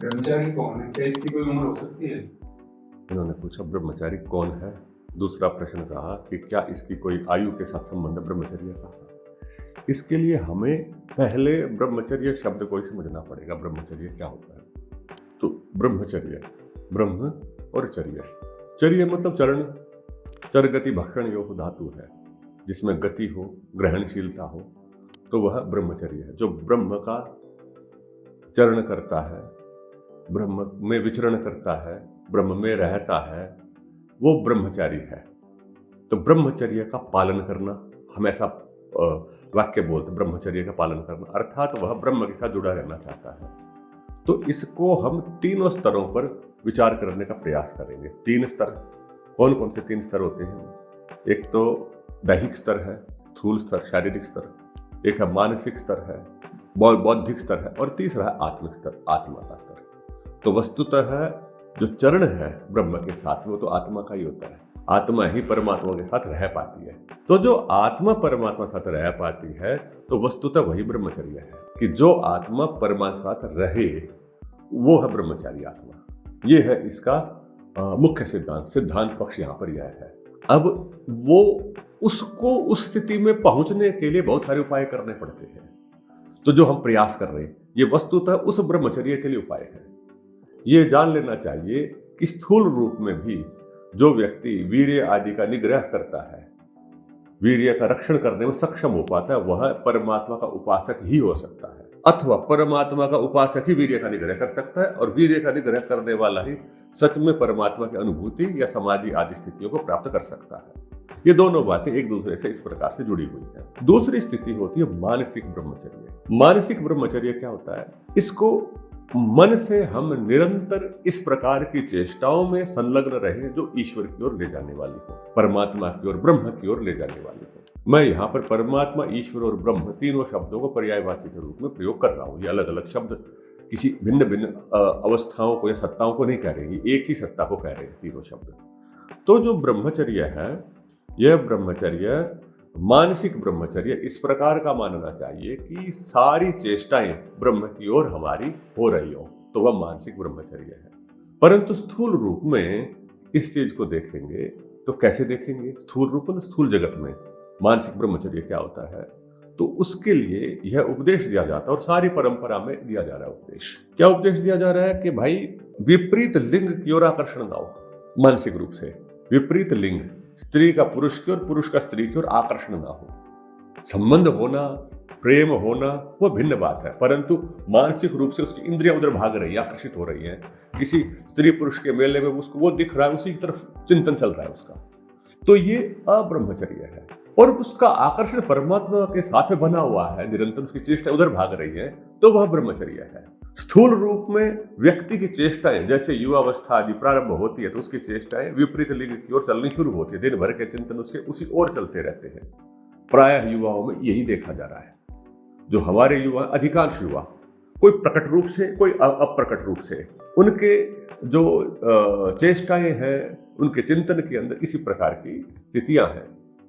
ब्रह्मचारी कौन है? क्या इसकी कोई उम्र हो सकती है? इन्होंने पूछा ब्रह्मचारी कौन है। दूसरा प्रश्न रहा कि क्या इसकी कोई आयु के साथ संबंध है ब्रह्मचर्य का। इसके लिए हमें पहले ब्रह्मचर्य शब्द को ही समझना पड़ेगा। ब्रह्मचर्य क्या होता है? तो ब्रह्मचर्य, ब्रह्म और चर्य। चर्य मतलब चरण, चर गति भक्षण योग धातु है, जिसमें गति हो, ग्रहणशीलता हो, तो वह ब्रह्मचर्य है। जो ब्रह्म का चरण करता है, ब्रह्म में विचरण करता है, ब्रह्म में रहता है, वो ब्रह्मचारी है। तो ब्रह्मचर्य का पालन करना, हम ऐसा वाक्य बोलते, ब्रह्मचर्य का पालन करना, अर्थात वह ब्रह्म के साथ जुड़ा रहना चाहता है। तो इसको हम तीनों स्तरों पर विचार करने का प्रयास करेंगे। तीन स्तर, कौन कौन से तीन स्तर होते हैं? एक तो दैहिक स्तर है, स्थूल स्तर, शारीरिक स्तर। एक है मानसिक स्तर है, बौद्धिक स्तर है, और तीसरा है आत्मिक स्तर, आत्मा का स्तर। तो वस्तुतः जो चरण है ब्रह्म के साथ, वो तो आत्मा का ही होता है। आत्मा ही परमात्मा के साथ रह पाती है। तो जो आत्मा परमात्मा के साथ रह पाती है, तो वस्तुतः वही ब्रह्मचर्य है कि जो आत्मा परमात्मा के साथ रहे, वो है ब्रह्मचारी आत्मा। ये है इसका मुख्य सिद्धांत पक्ष यहाँ पर यह है। अब वो उसको उस स्थिति में पहुंचने के लिए बहुत सारे उपाय करने पड़ते हैं। तो जो हम प्रयास कर रहे हैं, ये वस्तुतः उस ब्रह्मचर्य के लिए उपाय है। ये जान लेना चाहिए कि स्थूल रूप में भी जो व्यक्ति वीर्य आदि का निग्रह करता है, वीर्य का रक्षण करने में सक्षम हो पाता है, वह परमात्मा का उपासक ही हो सकता है। अथवा परमात्मा का उपासक ही वीर्य का निग्रह कर सकता है, और वीर्य का निग्रह करने वाला ही सच में परमात्मा की अनुभूति या समाधि आदि स्थितियों को प्राप्त कर सकता है। ये दोनों बातें एक दूसरे से इस प्रकार से जुड़ी हुई हैं। दूसरी स्थिति होती है मानसिक ब्रह्मचर्य। मानसिक ब्रह्मचर्य क्या होता है? इसको मन से हम निरंतर इस प्रकार की चेष्टाओं में संलग्न रहे जो ईश्वर की ओर ले जाने वाली हो, परमात्मा की ओर, ब्रह्म की ओर ले जाने वाली हो। मैं यहाँ पर परमात्मा, ईश्वर और ब्रह्म तीनों शब्दों को पर्यायवाची के रूप में प्रयोग कर रहा हूँ। ये अलग अलग शब्द किसी भिन्न भिन्न अवस्थाओं को या सत्ताओं को नहीं कह रहे, एक ही सत्ता को कह रहे हैं तीनों शब्द। तो जो ब्रह्मचर्य है, यह ब्रह्मचर्य, मानसिक ब्रह्मचर्य इस प्रकार का मानना चाहिए कि सारी चेष्टाएं ब्रह्म की ओर हमारी हो रही हो, तो वह मानसिक ब्रह्मचर्य है। परंतु स्थूल रूप में इस चीज को देखेंगे तो कैसे देखेंगे? स्थूल रूप में, स्थूल जगत में मानसिक ब्रह्मचर्य क्या होता है? तो उसके लिए यह उपदेश दिया जाता है, और सारी परंपरा में दिया जा रहा है उपदेश। क्या उपदेश दिया जा रहा है? कि भाई विपरीत लिंग की ओर आकर्षण ना हो। मानसिक रूप से विपरीत लिंग, स्त्री का पुरुष की ओर, पुरुष का स्त्री की ओर आकर्षण ना हो। संबंध होना, प्रेम होना, वह भिन्न बात है, परंतु मानसिक रूप से उसकी इंद्रियां उधर भाग रही है, आकर्षित हो रही है। किसी स्त्री पुरुष के मेले में उसको वो दिख रहा है, उसी की तरफ चिंतन चल रहा है उसका, तो ये अब्रह्मचर्य है। और उसका आकर्षण परमात्मा के साथ में बना हुआ है, निरंतर उसकी चेष्टा उधर भाग रही है, तो वह ब्रह्मचर्य है। स्थूल रूप में व्यक्ति की चेष्टाएं, जैसे युवावस्था आदि प्रारंभ होती है, तो उसकी चेष्टाएं विपरीत लिंग की ओर चलनी शुरू होती है। दिन भर के चिंतन उसके उसी ओर चलते रहते हैं। प्रायः युवाओं में यही देखा जा रहा है। जो हमारे युवा, अधिकांश युवा, कोई प्रकट रूप से, कोई अप्रकट रूप से, उनके जो चेष्टाएं हैं, उनके चिंतन के अंदर इसी प्रकार की स्थितियां हैं।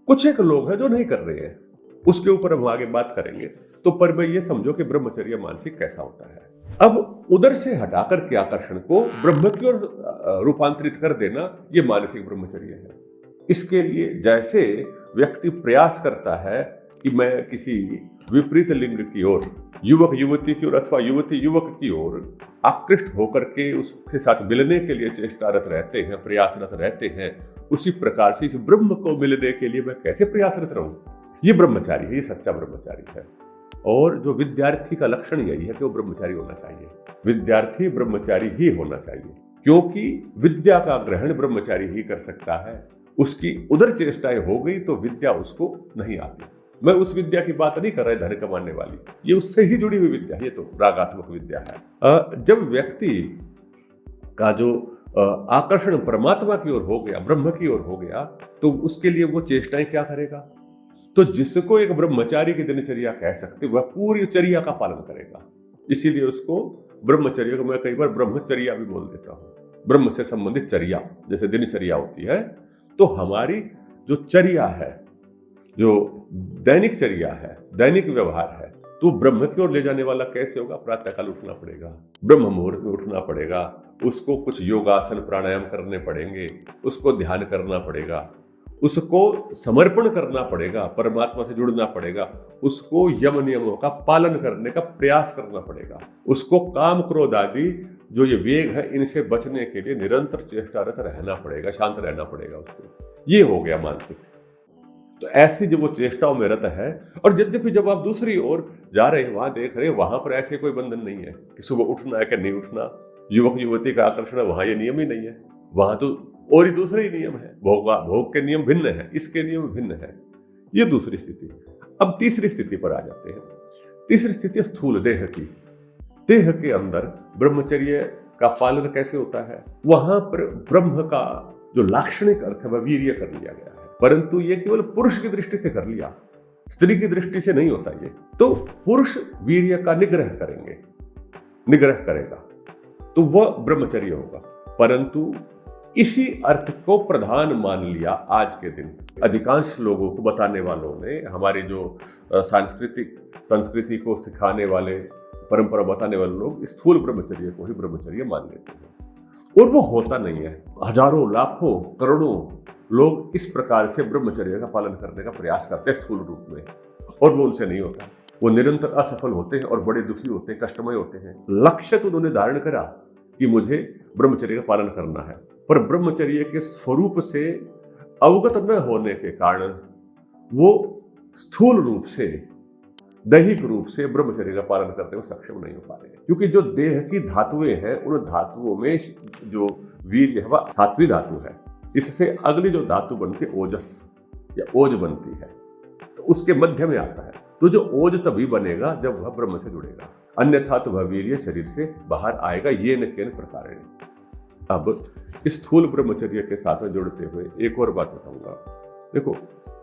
कुछ एक लोग हैं जो नहीं कर रहे हैं, उसके ऊपर हम आगे बात करेंगे। तो पर मैं ये समझो कि ब्रह्मचर्य मानसिक कैसा होता है। अब उधर से हटाकर के आकर्षण को ब्रह्म की ओर रूपांतरित कर देना, ये मानसिक ब्रह्मचर्य है। इसके लिए जैसे व्यक्ति प्रयास करता है कि मैं किसी विपरीत लिंग की ओर, युवक युवती की ओर अथवा युवती युवक की ओर आकृष्ट होकर के उसके साथ मिलने के लिए चेष्टारत रहते हैं, प्रयासरत रहते हैं, उसी प्रकार से इस ब्रह्म को मिलने के लिए मैं कैसे प्रयासरत रहूं, ये ब्रह्मचारी है, ये सच्चा ब्रह्मचारी है। और जो विद्यार्थी का लक्षण यही है कि वो ब्रह्मचारी होना चाहिए। विद्यार्थी ब्रह्मचारी ही होना चाहिए, क्योंकि विद्या का ग्रहण ब्रह्मचारी ही कर सकता है। उसकी उधर चेष्टाएं हो गई तो विद्या उसको नहीं आती। मैं उस विद्या की बात नहीं कर रहा, धन कमाने वाली, ये उससे ही जुड़ी हुई विद्या, ये तो रागात्मक विद्या है। जब व्यक्ति का जो आकर्षण परमात्मा की ओर हो गया, ब्रह्म की ओर हो गया, तो उसके लिए वो चेष्टाएं क्या करेगा? तो जिसको एक ब्रह्मचारी की दिनचर्या कह सकते, वह पूरी चर्या का पालन करेगा। इसीलिए उसको ब्रह्मचर्या को मैं कई बार ब्रह्मचर्या भी बोल देता हूँ। ब्रह्म से संबंधित चर्या, जैसे दिनचर्या होती है, तो हमारी जो चर्या है, जो दैनिक चर्या है, दैनिक व्यवहार है, तो ब्रह्म की ओर ले जाने वाला कैसे होगा? प्रातःकाल उठना पड़ेगा, ब्रह्म मुहूर्त में उठना पड़ेगा, उसको कुछ योगासन प्राणायाम करने पड़ेंगे, उसको ध्यान करना पड़ेगा, उसको समर्पण करना पड़ेगा, परमात्मा से जुड़ना पड़ेगा, उसको यम नियमों का पालन करने का प्रयास करना पड़ेगा, उसको काम क्रोध आदि जो ये वेग है इनसे बचने के लिए निरंतर चेष्टारत रहना पड़ेगा, शांत रहना पड़ेगा उसको। ये हो गया मानसिक। तो ऐसी जो वो चेष्टाओं में रत है, और यद्यपि जब आप दूसरी ओर जा रहे हैं, वहां देख रहे हैं, वहां पर ऐसे कोई बंधन नहीं है कि सुबह उठना है कि नहीं उठना, युवक युवती का आकर्षण, वहां ये नियम ही नहीं है। वहां तो और ही दूसरे ही नियम है, भोग के नियम भिन्न है, इसके नियम भिन्न है। ये दूसरी स्थिति। अब तीसरी स्थिति पर आ जाते हैं। तीसरी स्थिति स्थूल देह की। देह के अंदर ब्रह्मचर्य का पालन कैसे होता है? वहां पर ब्रह्म का जो लाक्षणिक अर्थ है वह वीर्य कर लिया गया है, परंतु ये केवल पुरुष की दृष्टि से कर लिया, स्त्री की दृष्टि से नहीं होता ये। तो पुरुष वीर्य का निग्रह करेगा तो वह ब्रह्मचर्य होगा। परंतु इसी अर्थ को प्रधान मान लिया आज के दिन अधिकांश लोगों को बताने वालों ने, हमारे जो सांस्कृतिक संस्कृति को सिखाने वाले, परंपरा बताने वाले लोग स्थूल ब्रह्मचर्य को ही ब्रह्मचर्य मान लेते हैं, और वो होता नहीं है। हजारों, लाखों, करोड़ों लोग इस प्रकार से ब्रह्मचर्य का पालन करने का प्रयास करते हैं स्थूल रूप में, और वो उनसे नहीं होता। वो निरंतर असफल होते हैं और बड़े दुखी होते हैं, कष्टमय होते हैं। लक्ष्य तो उन्होंने धारण करा कि मुझे ब्रह्मचर्य का पालन करना है, पर ब्रह्मचर्य के स्वरूप से अवगत न होने के कारण वो स्थूल रूप से, दैहिक रूप से ब्रह्मचर्य का पालन करने में सक्षम नहीं हो पा रहे हैं। क्योंकि जो देह की धातुएं हैं, उन धातुओं में जो वीर्य है वह सात्विक धातु है। इससे अगली जो धातु बनती है ओजस या ओज बनती है, तो उसके मध्य में आता है। तो जो ओज तभी बनेगा जब वह ब्रह्म से जुड़ेगा, अन्यथा तो वह वीर्य शरीर से बाहर आएगा। ये न केन प्रकार। अब स्थूल ब्रह्मचर्य के साथ में जुड़ते हुए एक और बात बताऊंगा। देखो,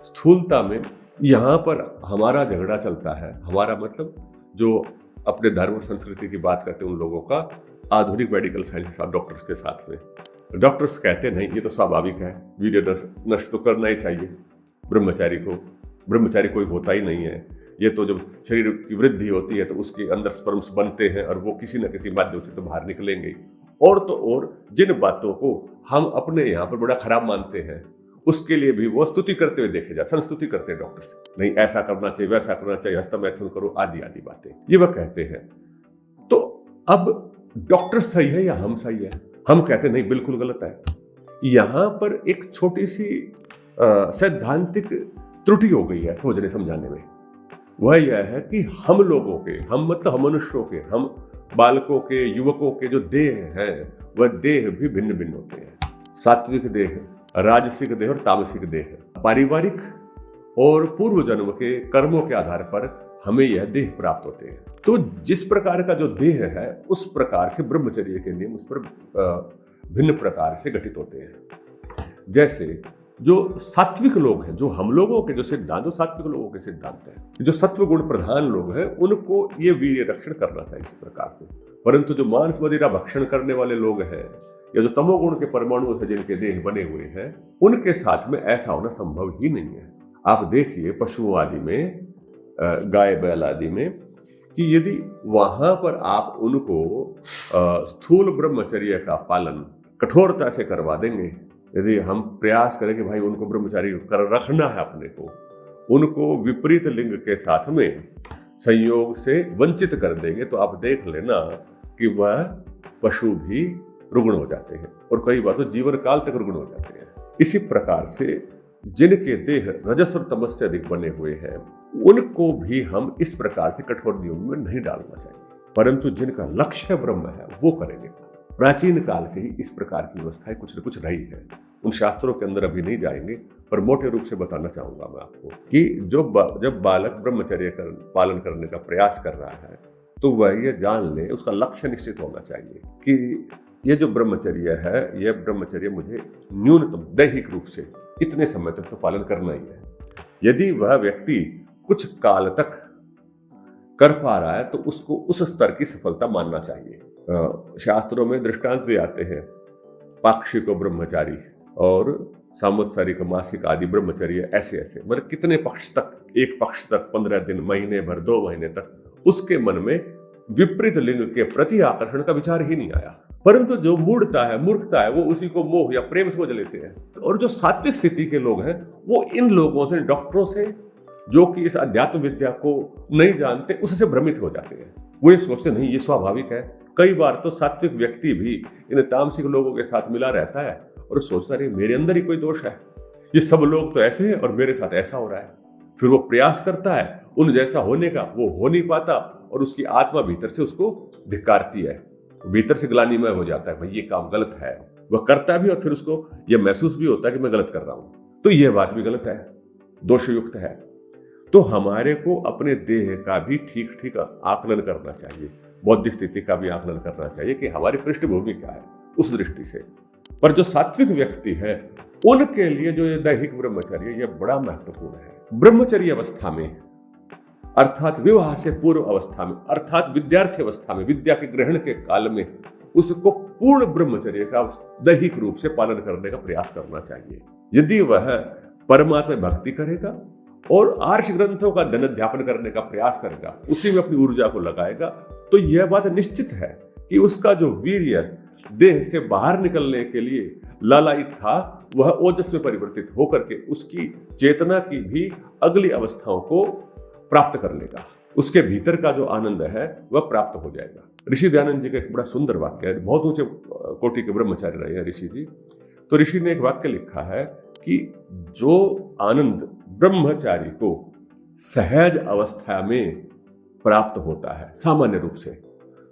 स्थूलता में यहाँ पर हमारा झगड़ा चलता है। हमारा मतलब जो अपने धर्म और संस्कृति की बात करते हैं उन लोगों का, आधुनिक मेडिकल साइंस के साथ, डॉक्टर्स के साथ में। डॉक्टर्स कहते नहीं, ये तो स्वाभाविक है, वीर्य नष्ट तो करना ही चाहिए ब्रह्मचारी को, ब्रह्मचारी कोई होता ही नहीं है। ये तो जब शरीर की वृद्धि होती है तो उसके अंदर स्पर्म्स बनते हैं और वो किसी न किसी माध्यम से तो बाहर निकलेंगे। और तो और जिन बातों को हम अपने यहाँ पर बड़ा खराब मानते हैं, उसके लिए भी वो स्तुति करते हुए देखे जाते, संस्तुति करते हैं डॉक्टर से, नहीं ऐसा करना चाहिए, वैसा करना चाहिए, हस्तमैथुन करो, आदि आदि बातें ये वह कहते हैं। तो अब डॉक्टर सही है या हम सही है? हम कहते नहीं, बिल्कुल गलत है। यहाँ पर एक छोटी सी सैद्धांतिक त्रुटि हो गई है समझने समझाने में। वह यह है कि हम लोगों के, हम मतलब हम मनुष्यों के, हम बालकों के, युवकों के जो देह हैं वह देह भी भिन्न भिन्न होते हैं। सात्विक देह, राजसिक देह और तामसिक देह। पारिवारिक और पूर्व जन्म के कर्मों के आधार पर हमें यह देह प्राप्त होते हैं। तो जिस प्रकार का जो देह है उस प्रकार से ब्रह्मचर्य के नियम उस पर भिन्न प्रकार से घटित होते हैं। जैसे जो सात्विक लोग हैं, जो हम लोगों के जो सिद्धांत, जो सात्विक लोगों के सिद्धांत हैं, जो सत्व गुण प्रधान लोग हैं, उनको ये वीर्य रक्षण करना चाहिए इस प्रकार से। परंतु जो मांस मदिरा भक्षण करने वाले लोग हैं या जो तमोगुण के परमाणु से जिनके देह बने हुए हैं, उनके साथ में ऐसा होना संभव ही नहीं है। आप देखिए पशुओं आदि में, गाय बैल आदि में, कि यदि वहां पर आप उनको स्थूल ब्रह्मचर्य का पालन कठोरता से करवा देंगे, यदि हम प्रयास करें कि भाई उनको ब्रह्मचारी कर रखना है अपने को, उनको विपरीत लिंग के साथ में संयोग से वंचित कर देंगे, तो आप देख लेना कि वह पशु भी रुग्ण हो जाते हैं और कई बार तो जीवन काल तक रुग्ण हो जाते हैं। इसी प्रकार से जिनके देह रजस और तमस से अधिक बने हुए हैं उनको भी हम इस प्रकार से कठोर नियम में नहीं डालना चाहिए, परंतु जिनका लक्ष्य ब्रह्म है वो करेंगे। प्राचीन काल से ही इस प्रकार की व्यवस्थाएं कुछ न कुछ रही है। उन शास्त्रों के अंदर अभी नहीं जाएंगे, पर मोटे रूप से बताना चाहूंगा मैं आपको कि जब बालक ब्रह्मचर्य पालन करने का प्रयास कर रहा है तो वह ये जान ले, उसका लक्ष्य निश्चित होना चाहिए कि ये जो ब्रह्मचर्य है, यह ब्रह्मचर्य मुझे न्यूनतम दैहिक रूप से इतने समय तक तो पालन करना ही है। यदि वह व्यक्ति कुछ काल तक कर पा रहा है तो उसको उस स्तर की सफलता मानना चाहिए। शास्त्रों में दृष्टांत भी आते हैं, पाक्षिको ब्रह्मचारी और सांवत्सरिक, मासिक आदि ब्रह्मचर्य, ऐसे ऐसे मतलब कितने पक्ष तक, एक पक्ष तक 15 दिन, महीने भर, 2 महीने तक उसके मन में विपरीत लिंग के प्रति आकर्षण का विचार ही नहीं आया। परंतु जो मूढ़ता है, मूर्खता है, वो उसी को मोह या प्रेम समझ लेते हैं। और जो सात्विक स्थिति के लोग हैं वो इन लोगों से, डॉक्टरों से, जो कि इस अध्यात्म विद्या को नहीं जानते, उससे भ्रमित हो जाते हैं। वो ये सोचते नहीं, ये स्वाभाविक है। कई बार तो सात्विक व्यक्ति भी इन तामसिक लोगों के साथ मिला रहता है और सोचता रहे मेरे अंदर ही कोई दोष है, ये सब लोग तो ऐसे हैं और मेरे साथ ऐसा हो रहा है। फिर वो प्रयास करता है उन जैसा होने का, वो हो नहीं पाता और उसकी आत्मा भीतर से उसको धिक्कारती है, भीतर से ग्लानिमय हो जाता है, भाई ये काम गलत है। वह करता भी और फिर उसको ये महसूस भी होता है कि मैं गलत कर रहा हूं, तो यह बात भी गलत है, दोषयुक्त है। तो हमारे को अपने देह का भी ठीक ठीक आकलन करना चाहिए, बौद्धिक स्थिति का भी आकलन करना चाहिए कि हमारी पृष्ठभूमि क्या है उस दृष्टि से। पर जो सात्विक व्यक्ति है उनके लिए जो ये दैहिक ब्रह्मचर्य ये बड़ा महत्वपूर्ण है। ब्रह्मचर्य अवस्था में, अर्थात विवाह से पूर्व अवस्था में, अर्थात विद्यार्थी अवस्था में, विद्या के ग्रहण के काल में उसको पूर्ण ब्रह्मचर्य का दैहिक रूप से पालन करने का प्रयास करना चाहिए। यदि वह परमात्मा भक्ति करेगा और आर्ष ग्रंथों का धनाध्यापन करने का प्रयास करेगा, उसी में अपनी ऊर्जा को लगाएगा, तो यह बात निश्चित है कि उसका जो वीर्य देह से बाहर निकलने के लिए लालायित था वह ओजस में परिवर्तित होकर के उसकी चेतना की भी अगली अवस्थाओं को प्राप्त कर लेगा। उसके भीतर का जो आनंद है वह प्राप्त हो जाएगा। ऋषि दयानंद जी का एक बड़ा सुंदर वाक्य है, बहुत ऊंचे कोटि के ब्रह्मचारी रहे हैं ऋषि जी। तो ऋषि ने एक वाक्य लिखा है कि जो आनंद ब्रह्मचारी को सहज अवस्था में प्राप्त होता है सामान्य रूप से,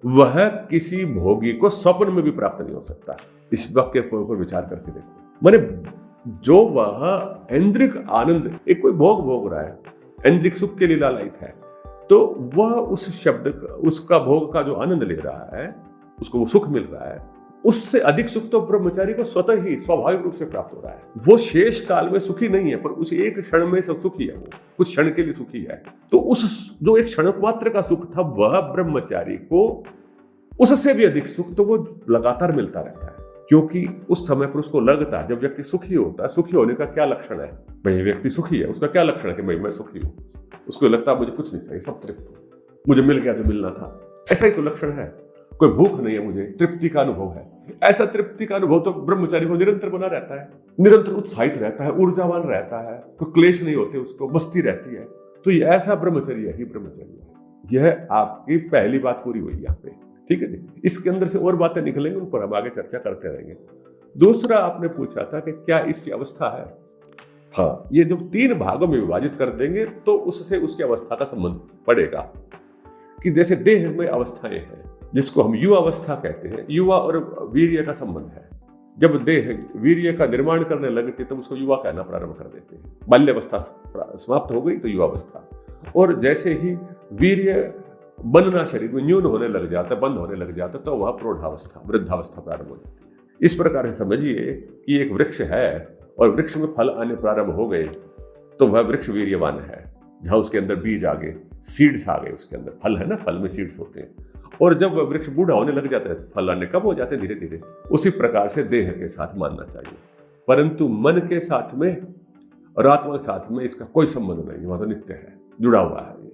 वह किसी भोगी को स्वप्न में भी प्राप्त नहीं हो सकता। इस वाक्य के ऊपर विचार करके देखो। माने जो वह इंद्रिक आनंद, एक कोई भोग रहा है, इंद्रिक सुख के लिए लालायित है, तो वह उस शब्द, उसका भोग का जो आनंद ले रहा है, उसको वो सुख मिल रहा है, उससे अधिक सुख तो ब्रह्मचारी को स्वतः ही स्वाभाविक रूप से प्राप्त हो रहा है। वो शेष काल में सुखी नहीं है, पर उस एक क्षण में सब सुखी है, वो कुछ क्षण के लिए सुखी है। तो उस जो एक क्षण मात्र का सुख था, वह ब्रह्मचारी को उससे भी अधिक सुख तो वो लगातार मिलता रहता है, क्योंकि उस समय पर उसको लगता है, जब व्यक्ति सुखी होता है, सुखी होने का क्या लक्षण है, भाई व्यक्ति सुखी है, उसका क्या लक्षण है कि भाई मैं सुखी हूँ, उसको लगता है मुझे कुछ नहीं चाहिए, सब तृप्त हूँ, मुझे मिल गया जो मिलना था, ऐसा ही तो लक्षण है। कोई भूख नहीं है, मुझे तृप्ति का अनुभव है, ऐसा तृप्ति का अनुभव तो ब्रह्मचारी को निरंतर बना रहता है, निरंतर उत्साहित रहता है, ऊर्जावान रहता है, कोई क्लेश नहीं होते, उसको मस्ती रहती है। तो ये ऐसा ब्रह्मचर्य ही ब्रह्मचर्य है। यह आपकी पहली बात पूरी हुई यहाँ पे, ठीक है जी। इसके अंदर से और बातें निकलेंगी, उन पर हम आगे चर्चा करते रहेंगे। दूसरा आपने पूछा था कि क्या इसकी अवस्था है। हाँ, ये जब 3 भागों में विभाजित कर देंगे तो उससे उसकी अवस्था का संबंध पड़ेगा। कि जैसे देह में अवस्थाएं हैं, जिसको हम युवा अवस्था कहते हैं, युवा और वीर्य का संबंध है। जब देह वीर्य का निर्माण करने लगती है तब उसको युवा कहना प्रारंभ कर देते हैं। बाल्यावस्था समाप्त हो गई तो युवावस्था, और जैसे ही वीर्य बनना शरीर में न्यून होने लग जाता, बंद होने लग जाता, तो वह प्रौढ़ावस्था, वृद्धावस्था प्रारंभ हो जाती है। इस प्रकार से समझिए कि एक वृक्ष है और वृक्ष में फल आने प्रारंभ हो गए तो वह वृक्ष वीर्यवान है। जहां उसके अंदर बीज आ गए, सीड्स आ गए, उसके अंदर फल है ना, फल में सीड्स होते हैं। और जब वह वृक्ष बूढ़ा होने लग जाता है, फल आने कम हो जाते हैं धीरे धीरे। उसी प्रकार से देह के साथ मानना चाहिए, परंतु मन के साथ में और आत्मा के साथ में इसका कोई संबंध नहीं, वह तो नित्य है, जुड़ा हुआ है।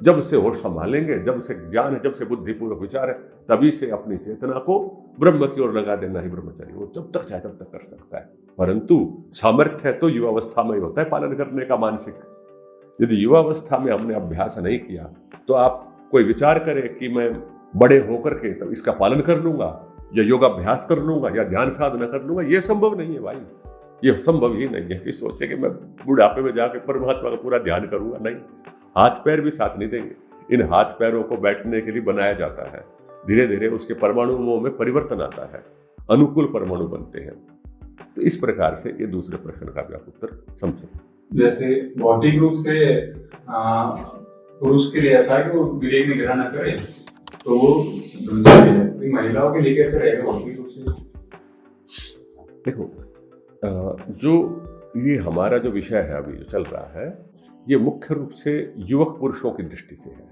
जब से होश संभालेंगे, जब से ज्ञान है, जब से बुद्धिपूर्वक विचार है, तभी से अपनी चेतना को ब्रह्म की ओर लगा देना ही ब्रह्मचर्य। वो जब तक चाहे तब तक कर सकता है, परंतु सामर्थ्य तो युवावस्था में ही होता है पालन करने का, मानसिक। यदि युवावस्था में हमने अभ्यास नहीं किया तो आप कोई विचार करे कि मैं बड़े होकर के तब इसका पालन कर लूंगा, या योगाभ्यास कर लूंगा, या ध्यान साधना कर लूंगा, ये संभव नहीं है भाई, ये संभव ही नहीं है कि सोचे कि मैं बुढ़ापे में जाके परमात्मा का पूरा ध्यान करूंगा। नहीं, हाथ पैर भी साथ नहीं देंगे। इन हाथ पैरों को बैठने के लिए बनाया जाता है, धीरे धीरे उसके परमाणुओं में परिवर्तन आता है, अनुकूल परमाणु बनते हैं। तो इस प्रकार से ये दूसरे प्रश्न का भी आप उत्तर समझें। जैसे भौतिक रूप से पुरुष के लिए ऐसा है कि वो वीर्य की निगरानी न करे, तो वो ब्रह्मचारी है। महिलाओं के लिए कैसे रहेगा भौतिक रूप से? देखो, जो ये हमारा जो विषय है अभी जो चल रहा है, ये मुख्य रूप से युवक पुरुषों की दृष्टि से है।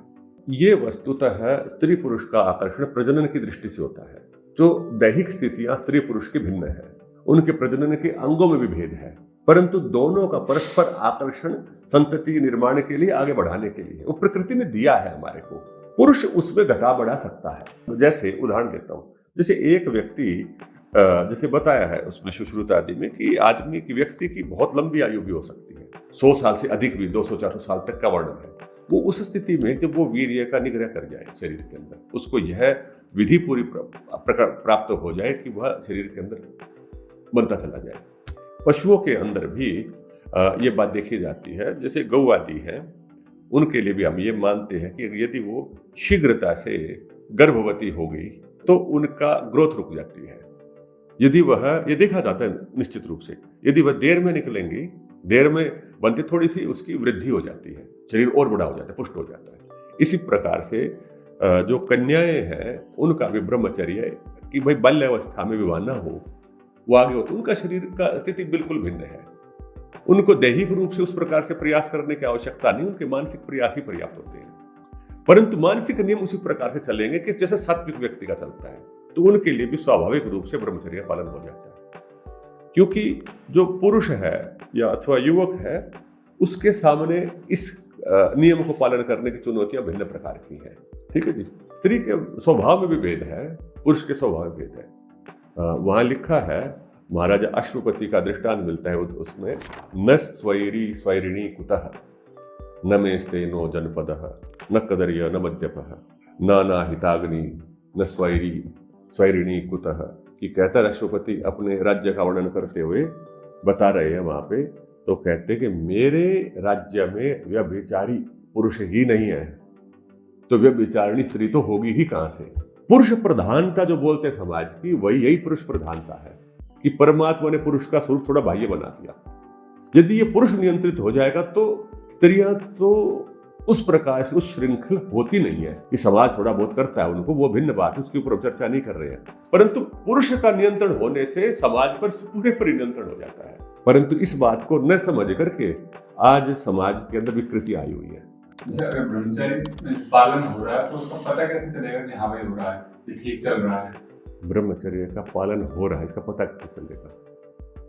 ये वस्तुतः स्त्री पुरुष का आकर्षण प्रजनन की दृष्टि से होता है। जो दैहिक स्थितियां स्त्री पुरुष की भिन्न है, उनके प्रजनन के अंगों में भी भेद है, परंतु दोनों का परस्पर आकर्षण संतति निर्माण के लिए, आगे बढ़ाने के लिए वो प्रकृति ने दिया है हमारे को। पुरुष उसमें घटा बढ़ा सकता है। जैसे उदाहरण देता हूं, जैसे एक व्यक्ति जैसे बताया है उसमें सुश्रुत आदि में कि आदमी की व्यक्ति की बहुत लंबी आयु भी हो सकती है, 100 साल से अधिक भी, 200-400 साल तक का वर्णन है। वो उस स्थिति में जब वो वीर्य का निग्रह कर जाए शरीर के अंदर, उसको यह विधि पूरी प्राप्त हो जाए कि वह शरीर के अंदर बनता चला जाए। पशुओं के अंदर भी ये बात देखी जाती है, जैसे गौ आदि है, उनके लिए भी हम ये मानते हैं कि यदि वो शीघ्रता से गर्भवती हो गई तो उनका ग्रोथ रुक जाती है। यदि वह, ये देखा जाता है निश्चित रूप से, यदि वह देर में निकलेंगी, देर में बनती, थोड़ी सी उसकी वृद्धि हो जाती है, शरीर और बड़ा हो जाता है, पुष्ट हो जाता है। इसी प्रकार से जो कन्याएं हैं उनका भी ब्रह्मचर्य है कि भाई बाल्यावस्था में विवाह न हो, वो आगे हो तो उनका शरीर का स्थिति बिल्कुल भिन्न है। उनको दैहिक रूप से उस प्रकार से प्रयास करने की आवश्यकता नहीं, उनके मानसिक प्रयास ही पर्याप्त होते हैं। परंतु मानसिक नियम उसी प्रकार से चलेंगे कि जैसे सात्विक व्यक्ति का चलता है, तो उनके लिए भी स्वाभाविक रूप से ब्रह्मचर्य पालन हो जाता है। क्योंकि जो पुरुष है या अथवा युवक है, उसके सामने इस नियम को पालन करने की चुनौतियां भिन्न प्रकार की है। ठीक है जी। स्त्री के स्वभाव में भी भेद है, पुरुष के स्वभाव में भेद है। वहां लिखा है, महाराजा अश्वपति का दृष्टांत मिलता है उसमें, न स्वैरी स्वैरिणी कुतः न मेस्ते नो जनपदः न कदर्य न मद्यपः न हिताग्नि न स्वैरी स्वैरिणी कुतः। कि कहता अश्वपति अपने राज्य का वर्णन करते हुए बता रहे हैं वहां पे, तो कहते कि मेरे राज्य में व्यभिचारी पुरुष ही नहीं है, तो व्यभिचारिणी स्त्री तो होगी ही कहां से। पुरुष प्रधानता जो बोलते हैं समाज की, वही यही पुरुष प्रधानता है कि परमात्मा ने पुरुष का स्वरूप थोड़ा बाह्य बना दिया। यदि ये पुरुष नियंत्रित हो जाएगा तो स्त्रियां तो उस प्रकार से उस श्रृंखल होती नहीं है कि समाज थोड़ा बहुत करता है उनको, वो भिन्न बात है, उसके ऊपर चर्चा नहीं कर रहे हैं। परंतु पुरुष का नियंत्रण होने से समाज पर पूरे पर नियंत्रण हो जाता है। परंतु इस बात को न समझ करके आज समाज के अंदर विकृति आई हुई है। अगर ब्रह्मचर्य पालन हो रहा है तो उसका पता कैसे चलेगा कि हाँ भाई हो रहा है, ये ठीक चल रहा है? ब्रह्मचर्य का पालन हो रहा है, इसका पता कैसे चलेगा?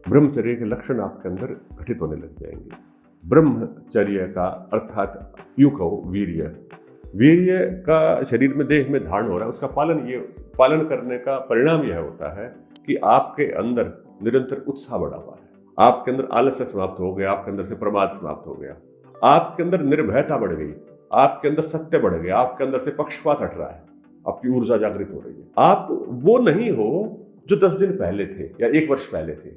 ब्रह्मचर्य के लक्षण आपके अंदर घटित होने लग जाएंगे। ब्रह्मचर्य का अर्थात यूं कहो वीर्य का शरीर में, देह में धारण हो रहा है, उसका पालन करने का परिणाम यह होता है कि आपके अंदर निरंतर उत्साह बढ़ा हुआ है, आपके अंदर आलस्य समाप्त हो गया, आपके अंदर से प्रमाद समाप्त हो गया, आपके अंदर निर्भयता बढ़ गई, आपके अंदर सत्य बढ़ गया, आपके अंदर से पक्षपात हट रहा है, आपकी ऊर्जा जागृत हो रही है। आप वो नहीं हो जो 10 दिन पहले थे या 1 वर्ष पहले थे।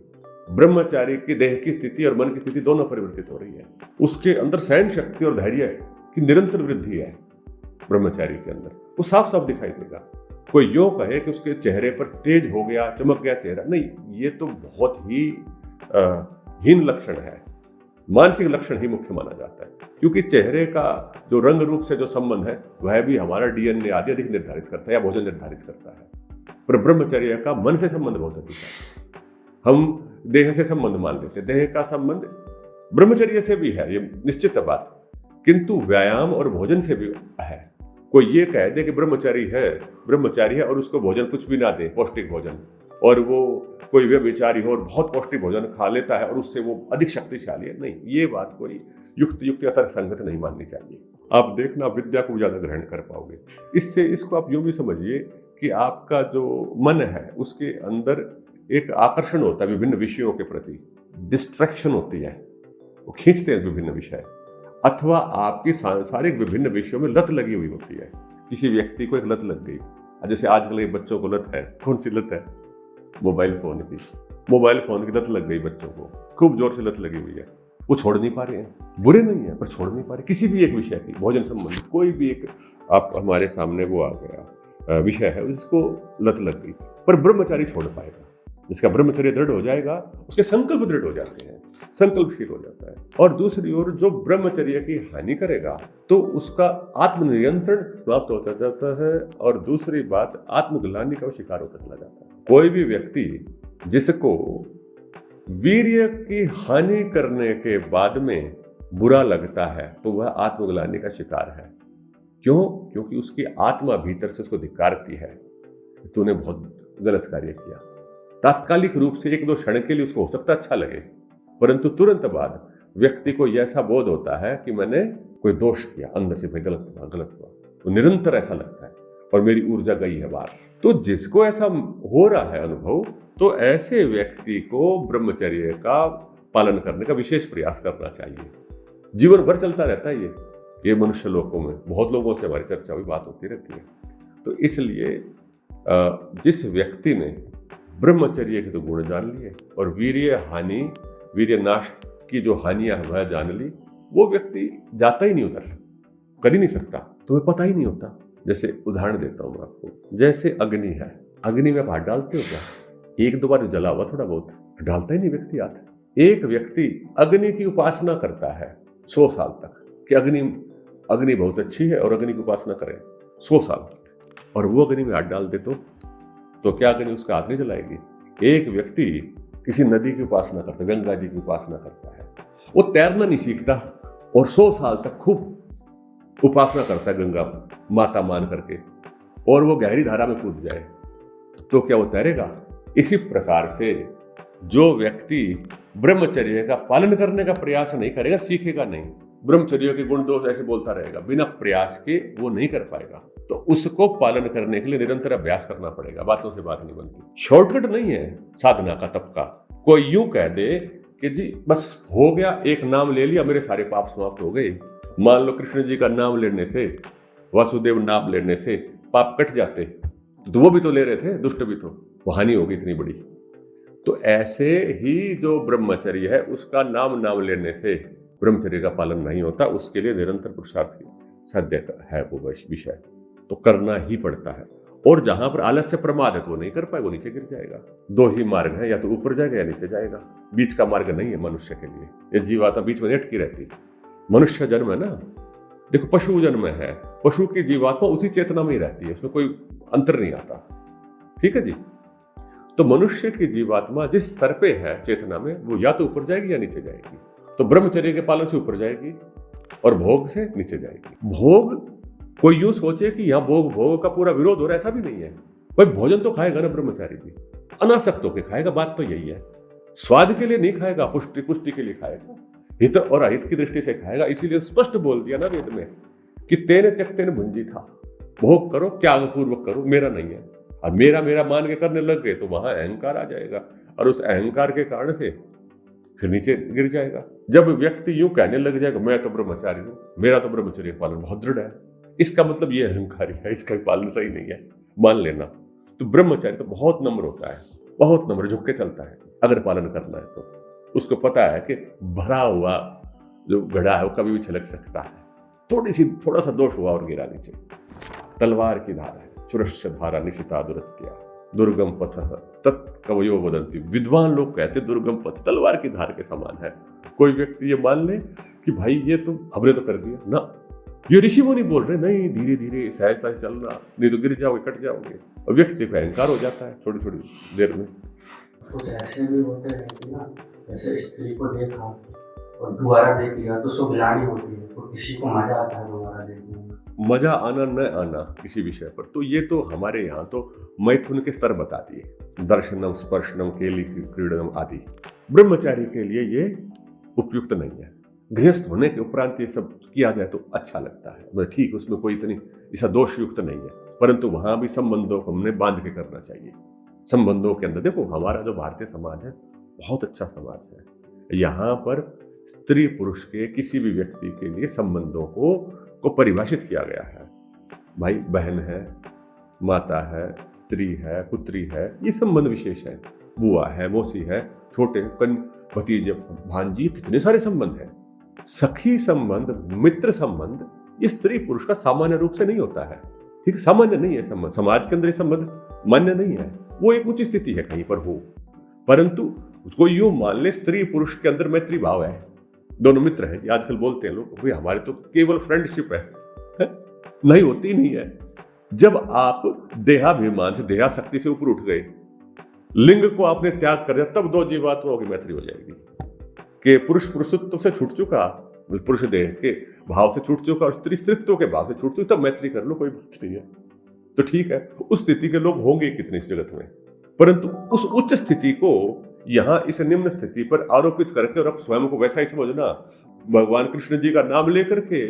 ब्रह्मचारी की देह की स्थिति और मन की स्थिति दोनों परिवर्तित हो रही है। उसके अंदर सहन शक्ति और धैर्य की निरंतर वृद्धि है ब्रह्मचारी के अंदर, वो साफ साफ दिखाई देगा। कोई यो कहे कि उसके चेहरे पर तेज हो गया, चमक गया चेहरा, नहीं, ये तो बहुत ही हीन लक्षण है। मानसिक लक्षण ही मुख्य माना जाता है, क्योंकि चेहरे का जो रंग रूप से जो संबंध है वह भी हमारा डीएनए आदि अधिक निर्धारित करता है या भोजन निर्धारित करता है। पर ब्रह्मचर्य का मन से संबंध बहुत अधिक है। हम देह से संबंध मान लेते हैं, देह का संबंध ब्रह्मचर्य से भी है, ये निश्चित बात, किंतु व्यायाम और भोजन से भी है। कोई ये कह दे कि ब्रह्मचारी है और उसको भोजन कुछ भी ना दे, पौष्टिक भोजन, और वो कोई व्यभिचारी हो और बहुत पौष्टिक भोजन खा लेता है और उससे वो अधिक शक्तिशाली है, नहीं, ये बात कोई युक्त या तर्कसंगत नहीं माननी चाहिए। आप देखना, आप विद्या को ज्यादा ग्रहण कर पाओगे इससे। इसको आप यूं भी समझिए कि आपका जो मन है उसके अंदर एक आकर्षण होता है विभिन्न विषयों के प्रति, डिस्ट्रैक्शन होती है, वो खींचते हैं विभिन्न विषय, अथवा आपकी सांसारिक विभिन्न विषयों में लत लगी हुई होती है। किसी व्यक्ति को एक लत लग गई, जैसे आजकल ये बच्चों को लत है, कौन सी लत है? मोबाइल फोन की लत लग गई बच्चों को, खूब जोर से लत लगी हुई है, वो छोड़ नहीं पा रहे हैं। बुरे नहीं है पर छोड़ नहीं पा रहे, किसी भी एक विषय की, भोजन संबंधित कोई भी एक आप हमारे सामने वो आ गया विषय है, उसको लत लग गई, पर ब्रह्मचारी छोड़ पाएगा। जिसका ब्रह्मचर्य दृढ़ हो जाएगा उसके संकल्प दृढ़ हो जाते हैं, संकल्पशील हो जाता है। और दूसरी ओर जो ब्रह्मचर्य की हानि करेगा तो उसका आत्मनियंत्रण समाप्त होता जाता है, और दूसरी बात आत्मग्लानि का शिकार होता चला जाता है। कोई भी व्यक्ति जिसको वीर्य की हानि करने के बाद में बुरा लगता है तो वह आत्मग्लानि का शिकार है। क्यों? क्योंकि उसकी आत्मा भीतर से उसको धिक्कारती है, तूने बहुत गलत कार्य किया। तात्कालिक रूप से एक दो क्षण के लिए उसको हो सकता अच्छा लगे, परंतु तुरंत बाद व्यक्ति को ऐसा बोध होता है कि मैंने कोई दोष किया, अंदर से भाई गलत हुआ, तो निरंतर ऐसा लगता है और मेरी ऊर्जा गई है बाहर। तो जिसको ऐसा हो रहा है अनुभव, तो ऐसे व्यक्ति को ब्रह्मचर्य का पालन करने का विशेष प्रयास करना चाहिए। जीवन भर चलता रहता है ये मनुष्य लोकों में बहुत लोगों से हमारी चर्चा हुई, बात होती रहती है। तो इसलिए जिस व्यक्ति ने ब्रह्मचर्य के तो गुण जान लिए और वीर्य नाश की जो हानियां वह जान ली, वो व्यक्ति जाता ही नहीं उधर, कर ही नहीं सकता, तुम्हें पता ही नहीं होता। जैसे उदाहरण देता हूं मैं आपको, जैसे अग्नि है, अग्नि में आप हाथ डालते हो क्या? एक दो बार जला हुआ थोड़ा बहुत, डालता ही नहीं व्यक्ति हाथ। एक व्यक्ति अग्नि की उपासना करता है 100 साल तक कि अग्नि बहुत अच्छी है और अग्नि की उपासना करें 100 साल, और वो अग्नि में हाथ डाल दे तो क्या अग्नि उसका हाथ नहीं जलाएगी? एक व्यक्ति किसी नदी की उपासना करता है, गंगा जी की उपासना करता है, वो तैरना नहीं सीखता और 100 साल तक खूब उपासना करता है गंगा माता मान करके, और वो गहरी धारा में कूद जाए तो क्या वो तैरेगा? इसी प्रकार से जो व्यक्ति ब्रह्मचर्य का पालन करने का प्रयास नहीं करेगा, सीखेगा नहीं, ब्रह्मचर्य के गुण दोष ऐसे बोलता रहेगा, बिना प्रयास के वो नहीं कर पाएगा। तो उसको पालन करने के लिए निरंतर अभ्यास करना पड़ेगा, बातों से बात नहीं बनती। शॉर्टकट नहीं है साधना का, तब का कोई यूं कह दे कि जी बस हो गया, एक नाम ले लिया मेरे सारे पाप समाप्त हो गए। मान लो कृष्ण जी का नाम लेने से, वासुदेव नाम लेने से पाप कट जाते, तो वो भी तो ले रहे थे, दुष्ट भी तो, वो हानि होगी इतनी बड़ी। तो ऐसे ही जो ब्रह्मचर्य है उसका नाम लेने से ब्रह्मचर्य का पालन नहीं होता, उसके लिए निरंतर पुरुषार्थ साध्य है वो विषय, तो करना ही पड़ता है। और जहां पर आलस्य प्रमाद है तो वो नहीं कर पाए, वो नीचे गिर जाएगा। दो ही मार्ग है, या तो ऊपर जाएगा या नीचे जाएगा, बीच का मार्ग नहीं है मनुष्य के लिए। ये जीवात्मा बीच में लटकी रहती। मनुष्य जन्म है ना, देखो पशु जन्म है, पशु की जीवात्मा उसी चेतना में ही रहती है, उसमें कोई अंतर नहीं आता, ठीक है जी। तो मनुष्य की जीवात्मा जिस स्तर पे है चेतना में, वो या तो ऊपर जाएगी या नीचे जाएगी। तो ब्रह्मचर्य के पालन से ऊपर जाएगी और भोग से नीचे जाएगी। भोग कोई यूं सोचे कि यहाँ भोग का पूरा विरोध हो रहा है, ऐसा भी नहीं है। भाई भोजन तो खाएगा ना ब्रह्मचारी भी, अनासक्त होकर खाएगा, बात तो यही है। स्वाद के लिए नहीं खाएगा, पुष्टि के लिए खाएगा, हित और अहित की दृष्टि से खाएगा। इसीलिए स्पष्ट बोल दिया ना वेद में कि तेने त्यक्तेन भुंजी था, भोग करो, त्याग पूर्वक करो, मेरा नहीं है। और मेरा मान के करने लग गए तो वहां अहंकार आ जाएगा, और उस अहंकार के कारण से फिर नीचे गिर जाएगा। जब व्यक्ति यूं कहने लग जाएगा मैं तो ब्रह्मचारी हूं, मेरा तो ब्रह्मचर्य पालन बहुत दृढ़ है, इसका मतलब ये अहंकारी है, इसका पालन सही नहीं है, मान लेना। तो ब्रह्मचारी तो बहुत नम्र होता है, बहुत नम्र, झुक के चलता है। अगर पालन करना है तो उसको पता है कि भरा हुआ जो घड़ा है वो कभी भी छलक सकता है, थोड़ा सा दोष हुआ और गिरा नीचे। तलवार की धार है, चुरस्य धारा निशिता दुरत्या, दुर्गम पथ तत्कवयो वदंती। विद्वान लोग कहते दुर्गम पथ तलवार की धार के समान है। कोई व्यक्ति ये मान ले कि भाई ये तो हमने तो कर दिया ना, ये ऋषि मुनि बोल रहे, नहीं धीरे धीरे सहजता से चलना, नहीं तो गिर जाओगे, कट जाओगे। और व्यक्ति को अहंकार हो जाता है छोटी छोटी देर में। कुछ ऐसे भी होते हैं कि ना, जैसे स्त्री को देखा और दोबारा देख लिया तो उसको गिलानी होती है, तो किसी को मजा आता है दोबारा देखने में। मजा आना न आना किसी विषय पर, तो ये तो हमारे यहाँ तो मैथुन के स्तर बता दिए, दर्शनम स्पर्शनम केली क्रीडनम आदि। ब्रह्मचारी के लिए ये उपयुक्त नहीं है। गृहस्थ होने के उपरांत ये सब किया जाए तो अच्छा लगता है, ठीक, उसमें कोई इतनी ऐसा दोषयुक्त नहीं है, परंतु वहां भी संबंधों को हमने बांध के करना चाहिए। संबंधों के अंदर देखो, हमारा जो भारतीय समाज है बहुत अच्छा समाज है। यहाँ पर स्त्री पुरुष के किसी भी व्यक्ति के लिए संबंधों को परिभाषित किया गया है। भाई बहन है, माता है, स्त्री है, पुत्री है, ये संबंध विशेष है। बुआ है, मौसी है, छोटे कन भतीजे भांजी, कितने सारे संबंध हैं। सखी संबंध, मित्र संबंध, ये स्त्री पुरुष का सामान्य रूप से नहीं होता है, ठीक, सामान्य नहीं है संबंध, समाज के अंदर ये संबंध मान्य नहीं है। वो एक उच्च स्थिति है कहीं पर हो, परंतु उसको यूं मान ले स्त्री पुरुष के अंदर मैत्री भाव है, दोनों मित्र हैं। आजकल बोलते हैं लोग, भाई हमारे तो केवल फ्रेंडशिप है, नहीं होती नहीं है। जब आप देहाभिमान से, देहाशक्ति से ऊपर उठ गए, लिंग को आपने त्याग कर दिया, तब दो जीवात्माओं की मैत्री हो जाएगी। कि पुरुष पुरुषत्व से छूट चुका, पुरुष देह के भाव से छूट चुका और स्त्री स्त्रीत्व के भाव से छूट चुका, तब मैत्री कर लो, कोई बात नहीं है। तो ठीक है, उस स्थिति के लोग होंगे कितने इस जगत में, परंतु उस उच्च स्थिति को यहाँ इस निम्न स्थिति पर आरोपित करके और अब स्वयं को वैसा ही समझना, भगवान कृष्ण जी का नाम लेकर के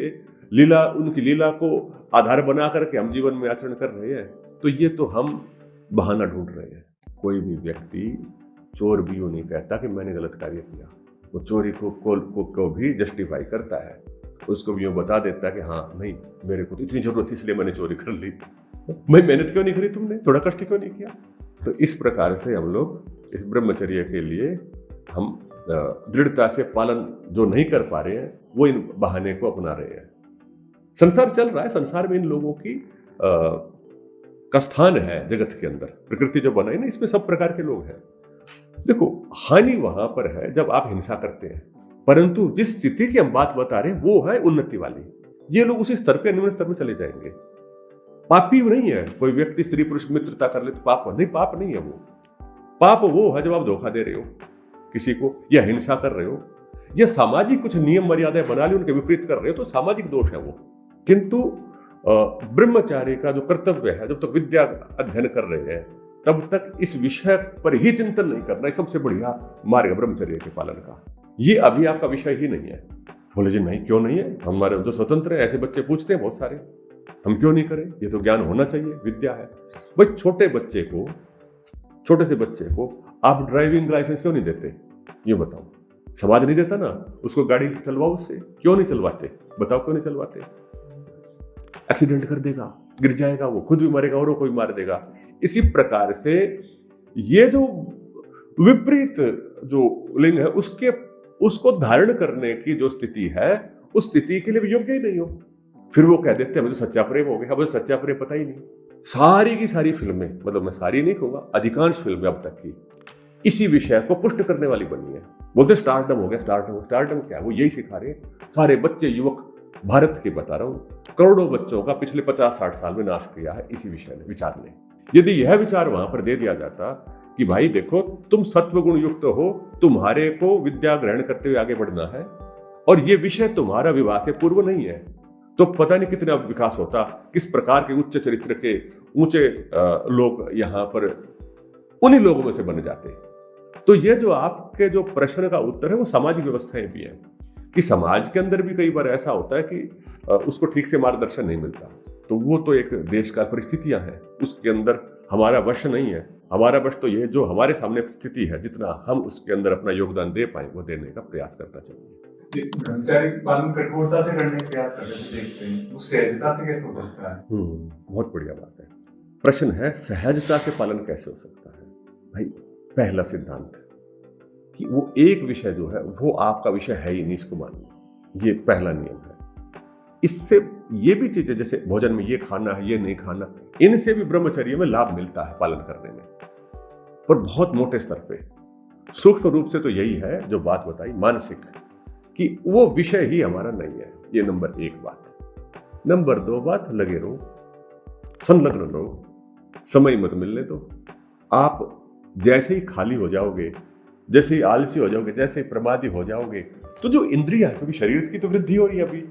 लीला, उनकी लीला को आधार बना करके हम जीवन में आचरण कर रहे हैं, तो ये तो हम बहाना ढूंढ रहे हैं। कोई भी व्यक्ति चोर भी यूं नहीं कहता कि मैंने गलत कार्य किया, वो चोरी को भी जस्टिफाई करता है, उसको भी यूं बता देता है कि हाँ नहीं, मेरे को तो इतनी जरूरत थी इसलिए मैंने चोरी कर ली, भाई मेहनत क्यों नहीं करी तुमने, थोड़ा कष्ट क्यों नहीं किया। तो इस प्रकार से हम लोग इस ब्रह्मचर्य के लिए हम दृढ़ता से पालन जो नहीं कर पा रहे हैं, वो इन बहाने को अपना रहे हैं। संसार चल रहा है, संसार में इन लोगों की का स्थान है जगत के अंदर। प्रकृति जो बनाई ना, इसमें सब प्रकार के लोग हैं। देखो, हानि वहां पर है जब आप हिंसा करते हैं, परंतु जिस स्थिति की हम बात बता रहे हैं वो है उन्नति वाली। ये लोग उसी स्तर पे, निम्न स्तर में चले जाएंगे। पापी नहीं है कोई व्यक्ति स्त्री पुरुष मित्रता कर ले तो पाप नहीं, पाप नहीं है वो। पाप वो है जब आप धोखा दे रहे हो किसी को, या हिंसा कर रहे हो, या सामाजिक कुछ नियम मर्यादाएं बना ली उनके विपरीत कर रहे हो, तो सामाजिक दोष है वो। किंतु ब्रह्मचारी का जो कर्तव्य है, जब तक विद्या अध्ययन कर रहे हैं तब तक इस विषय पर ही चिंतन नहीं करना, सबसे बढ़िया मार्ग ब्रह्मचर्य के पालन का। ये अभी आपका विषय ही नहीं है। बोले जी नहीं, क्यों नहीं है, हमारे जो स्वतंत्र है, ऐसे बच्चे पूछते हैं बहुत सारे, हम क्यों नहीं करें, ये तो ज्ञान होना चाहिए, विद्या है। भाई छोटे से बच्चे को आप ड्राइविंग लाइसेंस क्यों नहीं देते, ये बताओ। समाज नहीं देता ना, उसको गाड़ी चलवाओ, उससे क्यों नहीं चलवाते, बताओ क्यों नहीं चलवाते। एक्सीडेंट कर देगा, गिर जाएगा, वो खुद भी मरेगा और कोई मार देगा। इसी प्रकार से ये जो विपरीत जो लिंग है उसको धारण करने की जो स्थिति है, उस स्थिति के लिए भी योग्य ही नहीं हो। फिर वो कह देते हैं मुझे सच्चा प्रेम हो गया। मुझे सच्चा प्रेम पता ही नहीं। सारी की सारी फिल्में, मतलब मैं सारी नहीं कहूंगा, अधिकांश फिल्में अब तक की इसी विषय को पुष्ट करने वाली बनी है। बोलते स्टारडम हो गया, स्टारडम क्या है, वो यही सिखा रहे हैं। सारे बच्चे, युवक, भारत के बता रहा हूँ, करोड़ों बच्चों का पिछले 50-60 साल में नाश किया है इसी विषय ने, विचार ने। यदि यह विचार वहां पर दे दिया जाता कि भाई देखो तुम सत्व गुण युक्त हो, तुम्हारे को विद्या ग्रहण करते हुए आगे बढ़ना है, और ये विषय तुम्हारा विवाह से पूर्व नहीं है, तो पता नहीं कितना विकास होता, किस प्रकार के उच्च चरित्र के ऊंचे लोग यहाँ पर उन्हीं लोगों में से बन जाते। तो ये जो आपके जो प्रश्न का उत्तर है वो सामाजिक व्यवस्थाएं भी है कि समाज के अंदर भी कई बार ऐसा होता है कि उसको ठीक से मार्गदर्शन नहीं मिलता। तो वो तो एक देश का परिस्थितियां हैं, उसके अंदर हमारा वश नहीं है। हमारा वश तो ये जो हमारे सामने स्थिति है, जितना हम उसके अंदर अपना योगदान दे पाए वो देने का प्रयास करना चाहिए। ब्रह्मचारी पालन कठोरता से करने का प्रयास करते देखते हैं, उस सहजता से कैसे हो सकता है? बहुत बढ़िया बात है। प्रश्न है सहजता से पालन कैसे हो सकता है। भाई पहला सिद्धांत कि वो एक विषय जो है वो आपका विषय है ही नहीं, इसको मानिए, ये पहला नियम है। इससे ये भी चीजें जैसे भोजन में ये खाना है ये नहीं खाना, इनसे भी ब्रह्मचर्य में लाभ मिलता है पालन करने में, पर बहुत मोटे स्तर पे। सूक्ष्म रूप से तो यही है जो बात बताई मानसिक, कि वो विषय ही हमारा नहीं है। ये नंबर 1 बात। नंबर 2 बात, लगे रहो, संलग्न रहो, समय मत मिलने दो। आप जैसे ही खाली हो जाओगे, जैसे ही आलसी हो जाओगे, जैसे ही प्रमादी हो जाओगे, तो जो इंद्रियां, क्योंकि शरीर की तो वृद्धि हो रही है, अभी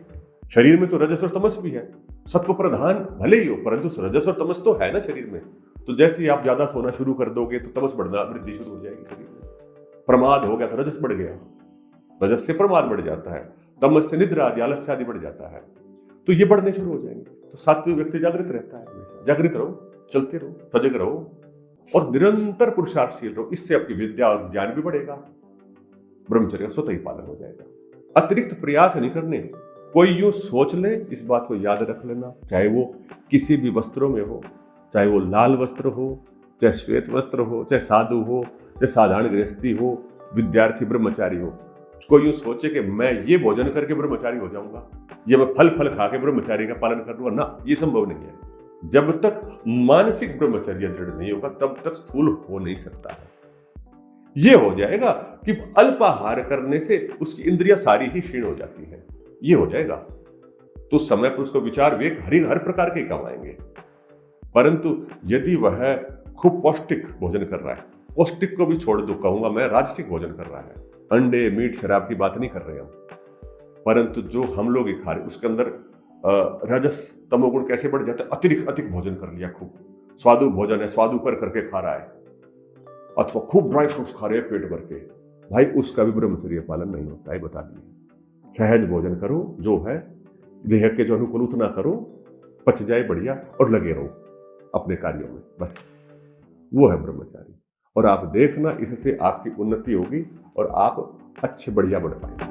शरीर में तो रजस और तमस भी है। सत्व प्रधान भले ही हो, परंतु रजस और तमस तो है ना शरीर में। तो जैसे ही आप ज्यादा सोना शुरू कर दोगे तो तमस बढ़ना, वृद्धि शुरू हो जाएगी शरीर में। प्रमाद हो गया तो रजस बढ़ गया, रजस से प्रमाद बढ़ जाता है, तमस से निद्रा आदि, आलस्य आदि बढ़ जाता है, तो ये बढ़ने शुरू हो जाएंगे। तो सात्विक व्यक्ति जागृत रहता है, हमेशा जागृत रहो, चलते रहो, सजग रहो और निरंतर पुरुषार्थशील रहो। इससे आपकी विद्या और ज्ञान भी बढ़ेगा, ब्रह्मचर्य स्वतः ही पालन हो जाएगा। अतिरिक्त प्रयास नहीं करने। कोई यूं सोच ले, इस बात को याद रख लेना, चाहे वो किसी भी वस्त्रों में हो, चाहे वो लाल वस्त्र हो, चाहे श्वेत वस्त्र हो, चाहे साधु हो, चाहे साधारण गृहस्थी हो, विद्यार्थी ब्रह्मचारी हो, कोई यूं सोचे कि मैं ये भोजन करके ब्रह्मचारी हो जाऊंगा, ये मैं फल खा के ब्रह्मचारी का पालन कर लूंगा, ना, ये संभव नहीं है। जब तक मानसिक ब्रह्मचर्य दृढ़ नहीं होगा तब तक स्थूल हो नहीं सकता है। ये हो जाएगा कि अल्पाहार करने से उसकी इंद्रियां सारी ही क्षीण हो जाती है, ये हो जाएगा। तो समय पर उसको विचार विवेक हर प्रकार के काम आएंगे। परंतु यदि वह खूब पौष्टिक भोजन कर रहा है, पौष्टिक को भी छोड़ दो, कहूंगा मैं, राजसिक भोजन कर रहा है, अंडे मीट शराब की बात नहीं कर रहे हम, परंतु जो हम लोग ही खा रहे उसके अंदर रजस तमोगुण कैसे बढ़ जाता है। अतिरिक्त भोजन कर लिया, खूब स्वादु भोजन है, स्वादु करके खा रहा है, अथवा खूब ड्राई फ्रूट्स खा रहे हैं पेट भर के, भाई उसका भी ब्रह्मचर्य पालन नहीं होता है, बता दिए। सहज भोजन करो, जो है देह के जो अनुकूल उतना करो, पच जाए बढ़िया, और लगे रहो अपने कार्यों में, बस वो है ब्रह्मचारी। और आप देखना, इससे आपकी उन्नति होगी और आप अच्छे बढ़िया बढ़ पाएंगे।